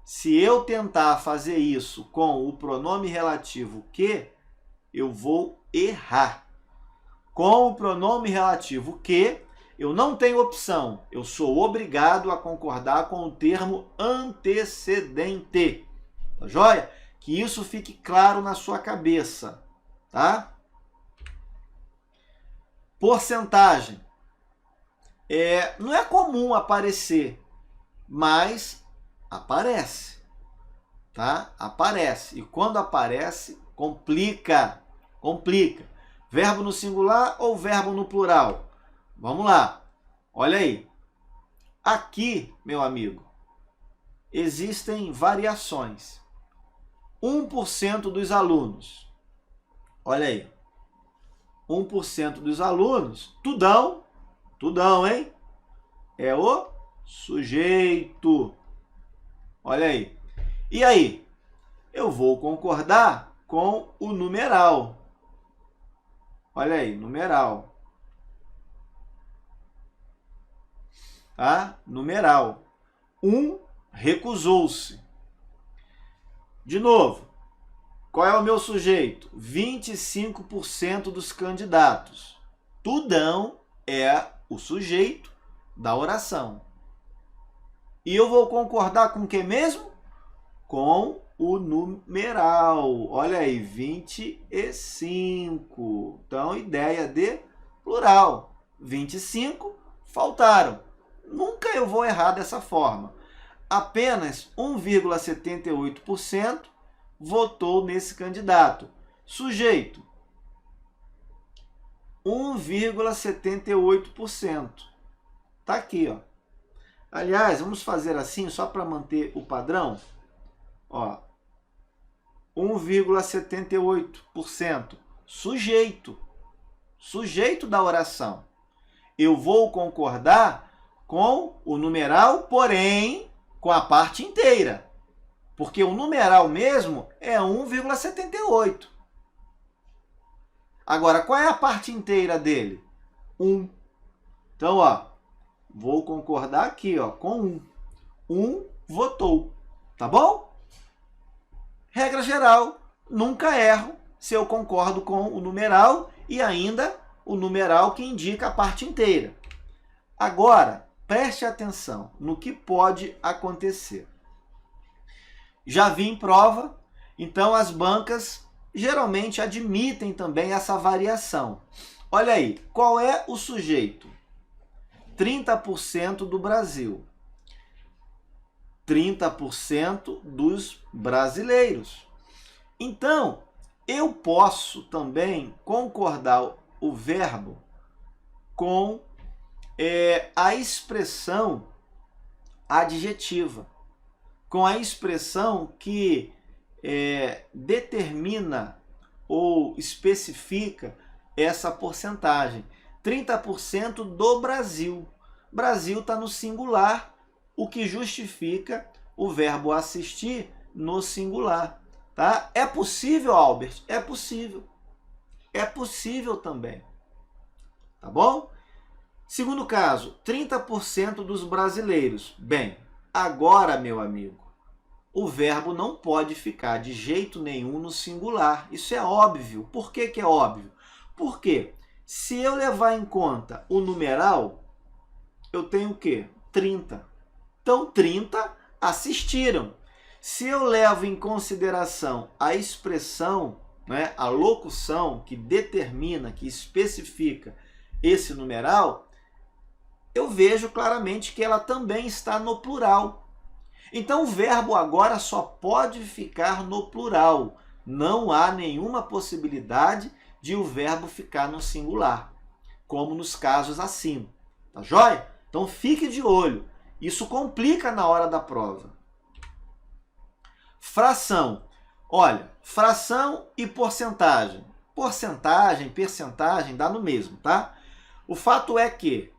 Se eu tentar fazer isso com o pronome relativo que, eu vou errar. Com o pronome relativo que, eu não tenho opção. Eu sou obrigado a concordar com o termo antecedente. Tá joia? Que isso fique claro na sua cabeça, tá? Porcentagem. Não é comum aparecer, mas aparece, tá? Aparece. E quando aparece, complica. Complica. Verbo no singular ou verbo no plural? Vamos lá. Olha aí. Aqui, meu amigo, existem variações. 1% dos alunos. Olha aí. 1% dos alunos, tudão, hein? É o sujeito. Olha aí. E aí? Eu vou concordar com o numeral. Olha aí, numeral. Tá? Numeral. 1 recusou-se. De novo, qual é o meu sujeito? 25% dos candidatos. Tudão é o sujeito da oração. E eu vou concordar com o que mesmo? Com o numeral. Olha aí, 25. Então, ideia de plural. 25 faltaram. Nunca eu vou errar dessa forma. Apenas 1,78% votou nesse candidato. Sujeito, 1,78%. Tá aqui, ó. Aliás, vamos fazer assim só para manter o padrão. Ó, 1,78%. Sujeito. Sujeito da oração. Eu vou concordar com o numeral, porém, com a parte inteira. Porque o numeral mesmo é 1,78. Agora, qual é a parte inteira dele? 1. Então, ó, vou concordar aqui, ó, com 1. 1 votou. Tá bom? Regra geral, nunca erro se eu concordo com o numeral e ainda o numeral que indica a parte inteira. Agora, preste atenção no que pode acontecer. Já vi em prova, então as bancas geralmente admitem também essa variação. Olha aí, qual é o sujeito? 30% do Brasil. 30% dos brasileiros. Então, eu posso também concordar o verbo com a expressão adjetiva, com a expressão que determina ou especifica essa porcentagem. 30% do Brasil. Brasil está no singular, o que justifica o verbo assistir no singular. Tá? É possível, Albert? É possível. É possível também. Tá bom? Segundo caso, 30% dos brasileiros. Bem, agora, meu amigo, o verbo não pode ficar de jeito nenhum no singular. Isso é óbvio. Por que que é óbvio? Porque se eu levar em conta o numeral, eu tenho o quê? 30. Então, 30 assistiram. Se eu levo em consideração a expressão, né, a locução que determina, que especifica esse numeral, eu vejo claramente que ela também está no plural. Então, o verbo agora só pode ficar no plural. Não há nenhuma possibilidade de o verbo ficar no singular, como nos casos acima. Tá joia? Então, fique de olho. Isso complica na hora da prova. Fração. Olha, fração e porcentagem. Porcentagem, percentagem, dá no mesmo, tá? O fato é que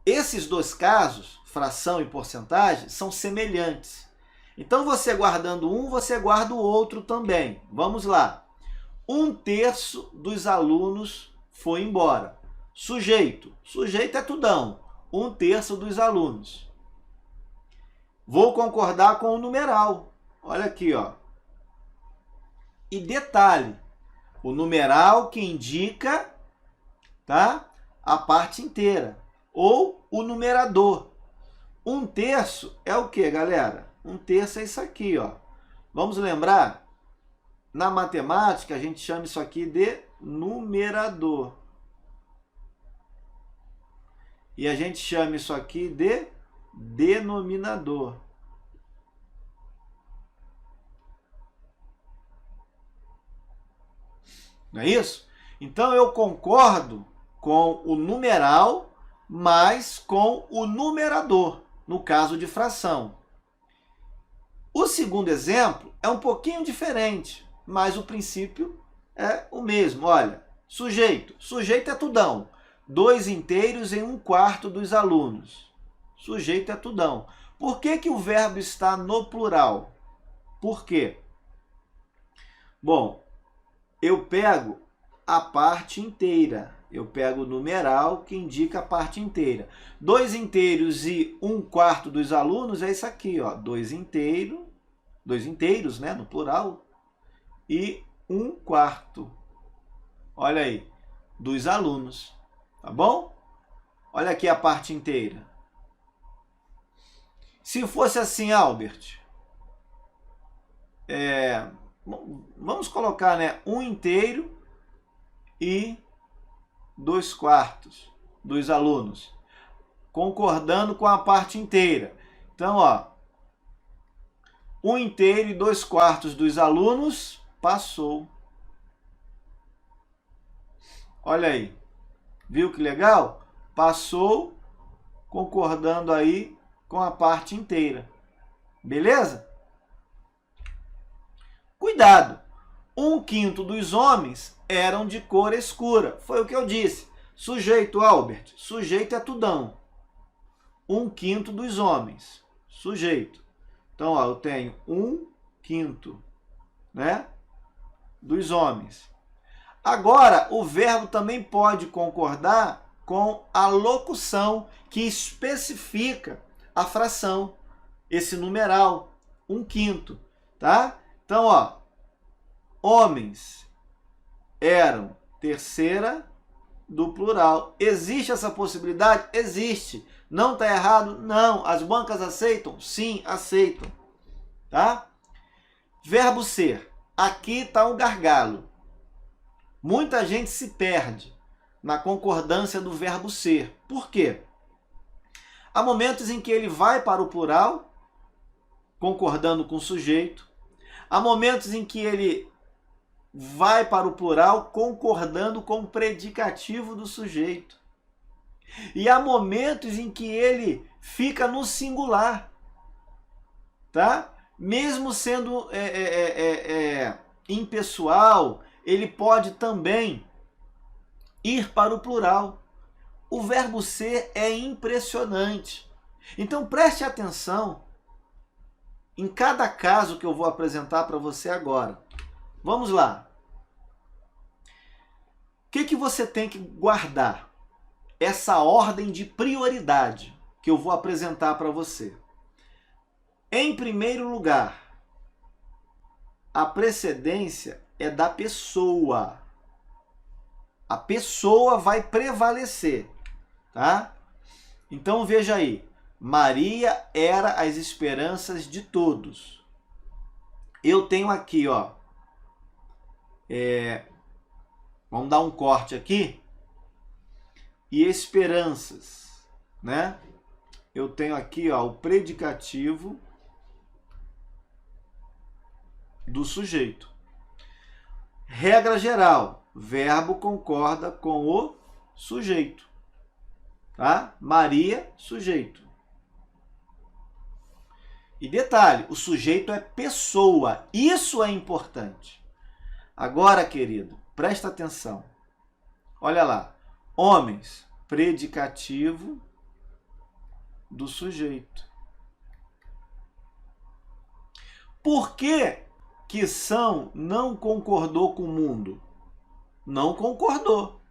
Esses dois casos, fração e porcentagem, são semelhantes. Então, você guardando um, você guarda o outro também. Vamos lá. 1/3 dos alunos foi embora. Sujeito. Sujeito é tudão. 1/3 dos alunos. Vou concordar com o numeral. Olha aqui, ó. E detalhe, o numeral que indica, tá, a parte inteira, ou o numerador. 1/3 é o que, galera? 1/3 é isso aqui, ó. Vamos lembrar? Na matemática, a gente chama isso aqui de numerador. E a gente chama isso aqui de denominador. Não é isso? Então, eu concordo com o numeral, mas com o numerador, no caso de fração. O segundo exemplo é um pouquinho diferente, mas o princípio é o mesmo. Olha, sujeito. Sujeito é tudão. 2 inteiros em 1/4 dos alunos. Sujeito é tudão. Por que que o verbo está no plural? Por quê? Bom, eu pego a parte inteira. Eu pego o numeral que indica a parte inteira. 2 inteiros e 1/4 dos alunos é isso aqui, ó. 2 inteiros, né, no plural, e 1/4. Olha aí, dos alunos. Tá bom? Olha aqui a parte inteira. Se fosse assim, Albert, vamos colocar, né, 1 inteiro e 2/4 dos alunos, concordando com a parte inteira. Então, ó, 1 inteiro e 2/4 dos alunos passou. Olha aí. Viu que legal? Passou, concordando aí com a parte inteira. Beleza? Cuidado! 1/5 dos homens eram de cor escura. Foi o que eu disse. Sujeito, Albert. Sujeito é tudão. 1/5 dos homens. Sujeito. Então, ó, eu tenho 1/5, né, dos homens. Agora, o verbo também pode concordar com a locução que especifica a fração, esse numeral, 1/5, tá? Então, ó, homens eram terceira do plural. Existe essa possibilidade? Existe. Não está errado? Não. As bancas aceitam? Sim, aceitam. Tá? Verbo ser. Aqui está um gargalo. Muita gente se perde na concordância do verbo ser. Por quê? Há momentos em que ele vai para o plural, concordando com o sujeito. Há momentos em que ele vai para o plural, concordando com o predicativo do sujeito. E há momentos em que ele fica no singular, tá? Mesmo sendo impessoal, ele pode também ir para o plural. O verbo ser é impressionante. Então preste atenção em cada caso que eu vou apresentar para você agora. Vamos lá. O que você tem que guardar? Essa ordem de prioridade que eu vou apresentar para você. Em primeiro lugar, a precedência é da pessoa. A pessoa vai prevalecer, tá? Então veja aí, Maria era as esperanças de todos. Eu tenho aqui, ó, vamos dar um corte aqui. E esperanças, né? Eu tenho aqui, ó, o predicativo do sujeito. Regra geral, verbo concorda com o sujeito, tá? Maria, sujeito. E detalhe, o sujeito é pessoa, isso é importante. Agora, querido, presta atenção. Olha lá. Homens, predicativo do sujeito. Por que São não concordou com o mundo? Não concordou.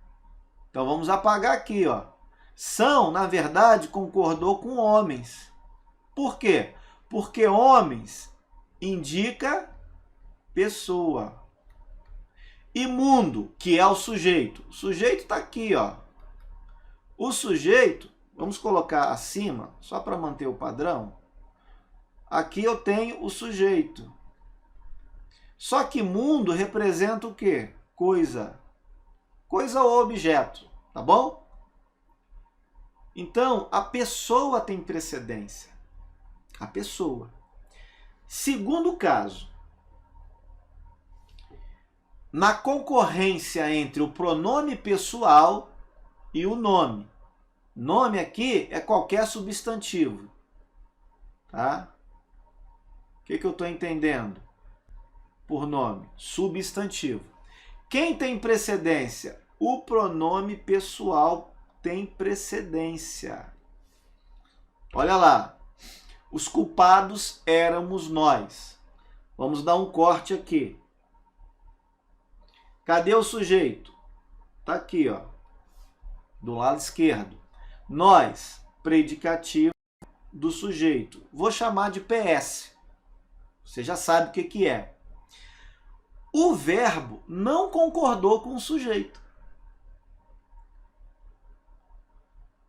Então vamos apagar aqui, ó. São, na verdade, concordou com homens. Por quê? Porque homens indica pessoa. E mundo, que é o sujeito. O sujeito está aqui, ó. O sujeito, vamos colocar acima, só para manter o padrão. Aqui eu tenho o sujeito. Só que mundo representa o quê? Coisa. Coisa ou objeto, tá bom? Então, a pessoa tem precedência. A pessoa. Segundo caso, na concorrência entre o pronome pessoal e o nome. Nome aqui é qualquer substantivo. Tá? O que eu estou entendendo por nome? Substantivo. Quem tem precedência? O pronome pessoal tem precedência. Olha lá. Os culpados éramos nós. Vamos dar um corte aqui. Cadê o sujeito? Tá aqui, ó. Do lado esquerdo. Nós, predicativo do sujeito. Vou chamar de PS. Você já sabe o que é. O verbo não concordou com o sujeito.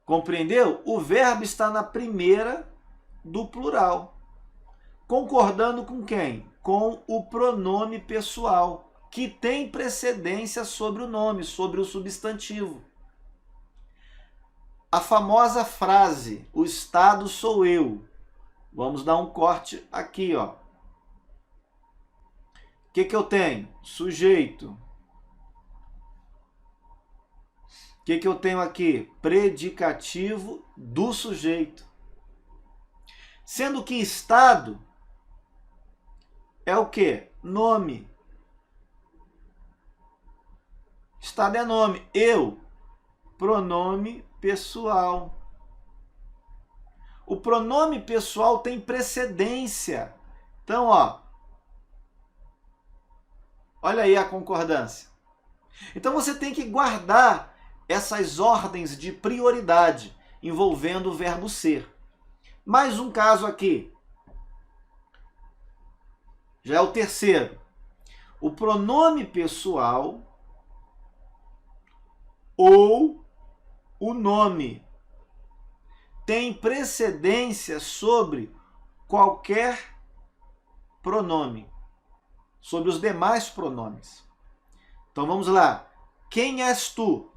Compreendeu? O verbo está na primeira do plural. Concordando com quem? Com o pronome pessoal, que tem precedência sobre o nome, sobre o substantivo. A famosa frase, o Estado sou eu. Vamos dar um corte aqui, ó. O que eu tenho? Sujeito. O que eu tenho aqui? Predicativo do sujeito. Sendo que Estado é o quê? Nome. Estado é nome. Eu, pronome pessoal. O pronome pessoal tem precedência. Então, ó, olha aí a concordância. Então você tem que guardar essas ordens de prioridade envolvendo o verbo ser. Mais um caso aqui. Já é o terceiro. O pronome pessoal ou o nome tem precedência sobre qualquer pronome, sobre os demais pronomes. Então vamos lá. Quem és tu?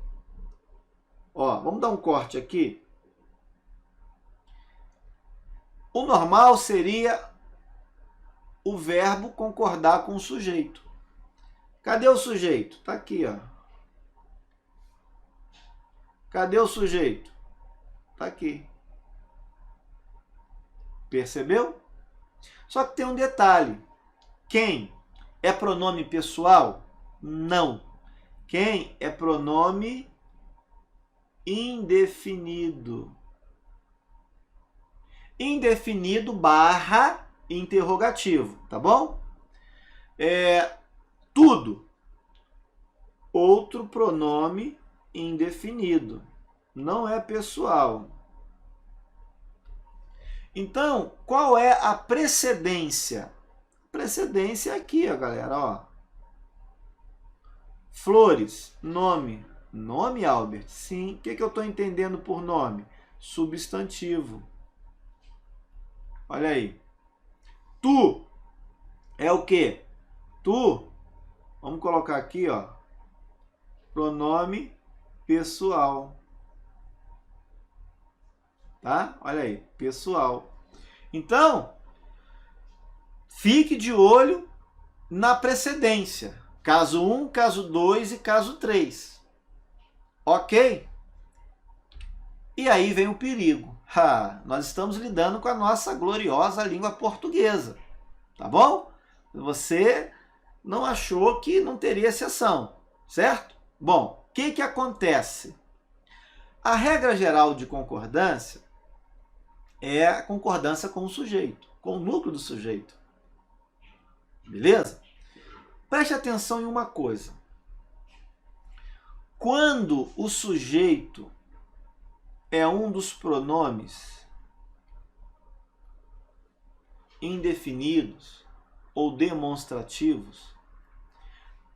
Ó, vamos dar um corte aqui. O normal seria o verbo concordar com o sujeito. Cadê o sujeito? Está aqui, ó. Cadê o sujeito? Está aqui. Percebeu? Só que tem um detalhe. Quem é pronome pessoal? Não. Quem é pronome indefinido? Indefinido barra interrogativo, tá bom? Tudo. Outro pronome indefinido. Não é pessoal. Então, qual é a precedência? Precedência aqui, ó, galera, ó. Flores, nome. Nome, Albert? Sim. O que eu estou entendendo por nome? Substantivo. Olha aí. Tu é o quê? Tu, vamos colocar aqui, ó, pronome pessoal. Tá? Olha aí, pessoal. Então, fique de olho na precedência. Caso 1, caso 2 e caso 3. Ok? E aí vem o perigo. Nós estamos lidando com a nossa gloriosa língua portuguesa. Tá bom? Você não achou que não teria exceção, certo? Bom, o que acontece? A regra geral de concordância é a concordância com o sujeito, com o núcleo do sujeito. Beleza? Preste atenção em uma coisa. Quando o sujeito é um dos pronomes indefinidos ou demonstrativos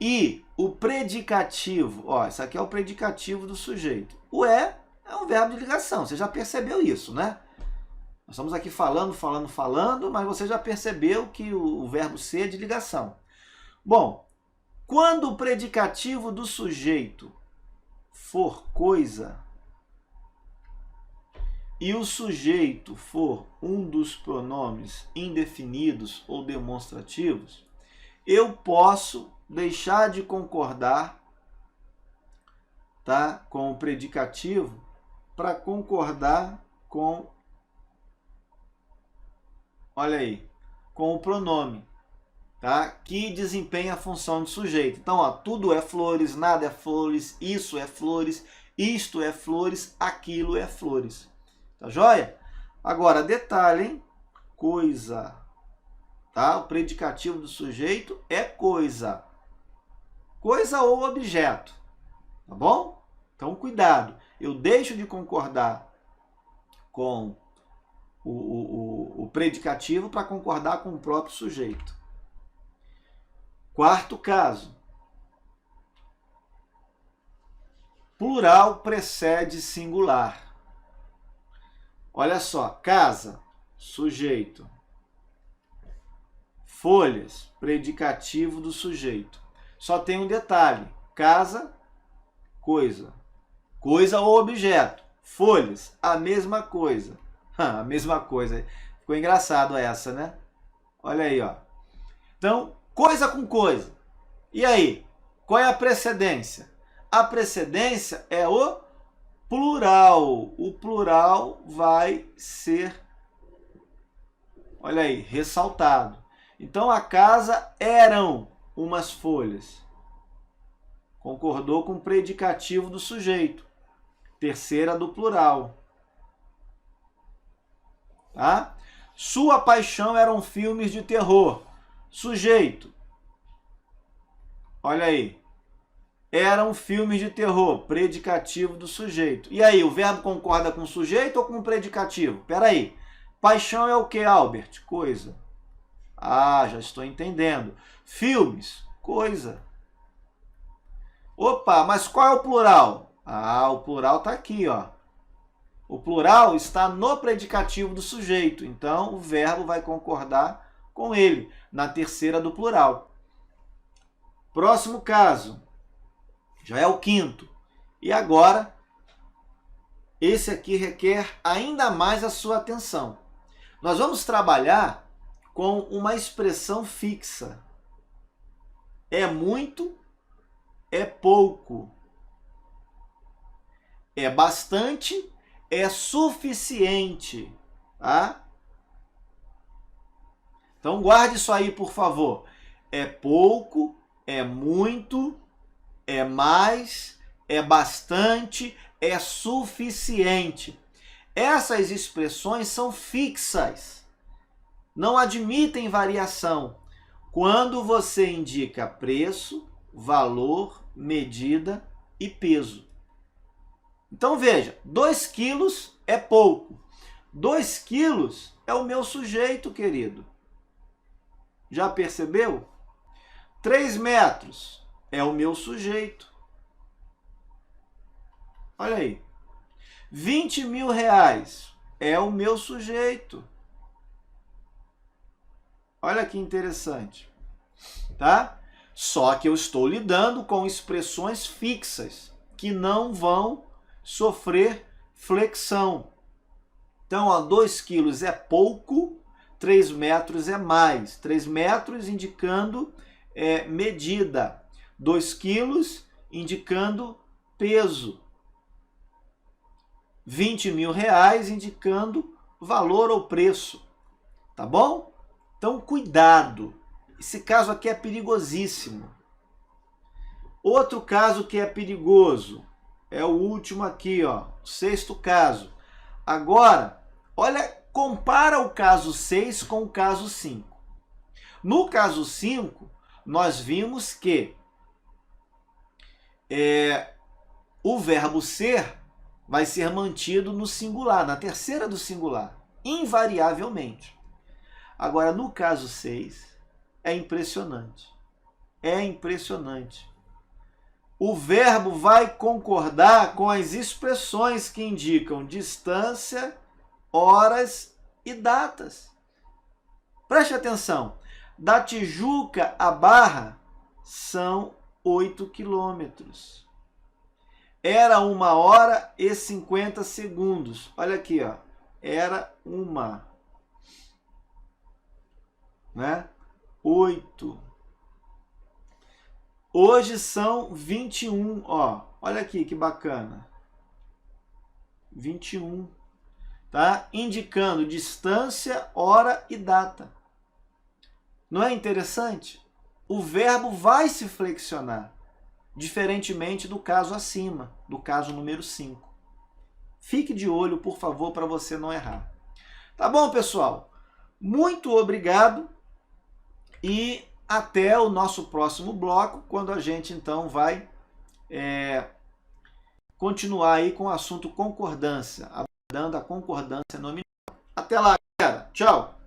e o predicativo, ó, isso aqui é o predicativo do sujeito. O é um verbo de ligação, você já percebeu isso, né? Nós estamos aqui falando, mas você já percebeu que o verbo ser é de ligação. Bom, quando o predicativo do sujeito for coisa e o sujeito for um dos pronomes indefinidos ou demonstrativos, eu posso deixar de concordar, tá, com o predicativo para concordar com, olha aí, com o pronome, tá, que desempenha a função de sujeito. Então, ó, tudo é flores, nada é flores, isso é flores, isto é flores, aquilo é flores. Tá joia? Agora, detalhe, hein? Coisa. Tá? O predicativo do sujeito é coisa. Coisa ou objeto. Tá bom? Então, cuidado. Eu deixo de concordar com o predicativo para concordar com o próprio sujeito. Quarto caso. Plural precede singular. Olha só, casa, sujeito. Folhas, predicativo do sujeito. Só tem um detalhe, casa, coisa. Coisa ou objeto. Folhas, a mesma coisa. A mesma coisa. Ficou engraçado essa, né? Olha aí, ó. Então, coisa com coisa. E aí, qual é a precedência? A precedência é o plural. O plural vai ser, olha aí, ressaltado. Então, a casa eram umas folhas. Concordou com o predicativo do sujeito. Terceira do plural. Tá? Sua paixão eram filmes de terror. Sujeito. Olha aí. Eram filmes de terror, predicativo do sujeito. E aí, o verbo concorda com o sujeito ou com o predicativo? Espera aí. Paixão é o que, Albert? Coisa. Ah, já estou entendendo. Filmes, coisa. Opa, mas qual é o plural? Ah, o plural está aqui, ó. O plural está no predicativo do sujeito. Então, o verbo vai concordar com ele, na terceira do plural. Próximo caso. Já é o quinto. E agora, esse aqui requer ainda mais a sua atenção. Nós vamos trabalhar com uma expressão fixa. É muito, é pouco. É bastante, é suficiente. Tá? Então, guarde isso aí, por favor. É pouco, é muito, é mais, é bastante, é suficiente. Essas expressões são fixas, não admitem variação. Quando você indica preço, valor, medida e peso. Então veja, 2 quilos é pouco. 2 quilos é o meu sujeito, querido. Já percebeu? 3 metros é o meu sujeito. Olha aí. 20 mil reais é o meu sujeito. Olha que interessante. Tá? Só que eu estou lidando com expressões fixas que não vão sofrer flexão. Então, ó, 2 quilos é pouco, 3 metros é mais. 3 metros indicando medida. 2 quilos indicando peso. 20 mil reais indicando valor ou preço. Tá bom? Então, cuidado. Esse caso aqui é perigosíssimo. Outro caso que é perigoso é o último aqui, ó, o 6º caso. Agora, olha Compara o caso 6 com o caso 5. No caso 5, nós vimos que o verbo ser vai ser mantido no singular, na terceira do singular, invariavelmente. Agora, no caso 6, é impressionante. É impressionante. O verbo vai concordar com as expressões que indicam distância, horas e datas. Preste atenção. Da Tijuca à Barra são 8 quilômetros. Era 1h50. Olha aqui, ó. Era 1, né? 8. Hoje são 21, ó. Olha aqui que bacana. 21, tá? Indicando distância, hora e data. Não é interessante? O verbo vai se flexionar, diferentemente do caso acima, do caso número 5. Fique de olho, por favor, para você não errar. Tá bom, pessoal? Muito obrigado e até o nosso próximo bloco, quando a gente então vai continuar aí com o assunto concordância, abordando a concordância nominal. Até lá, galera. Tchau!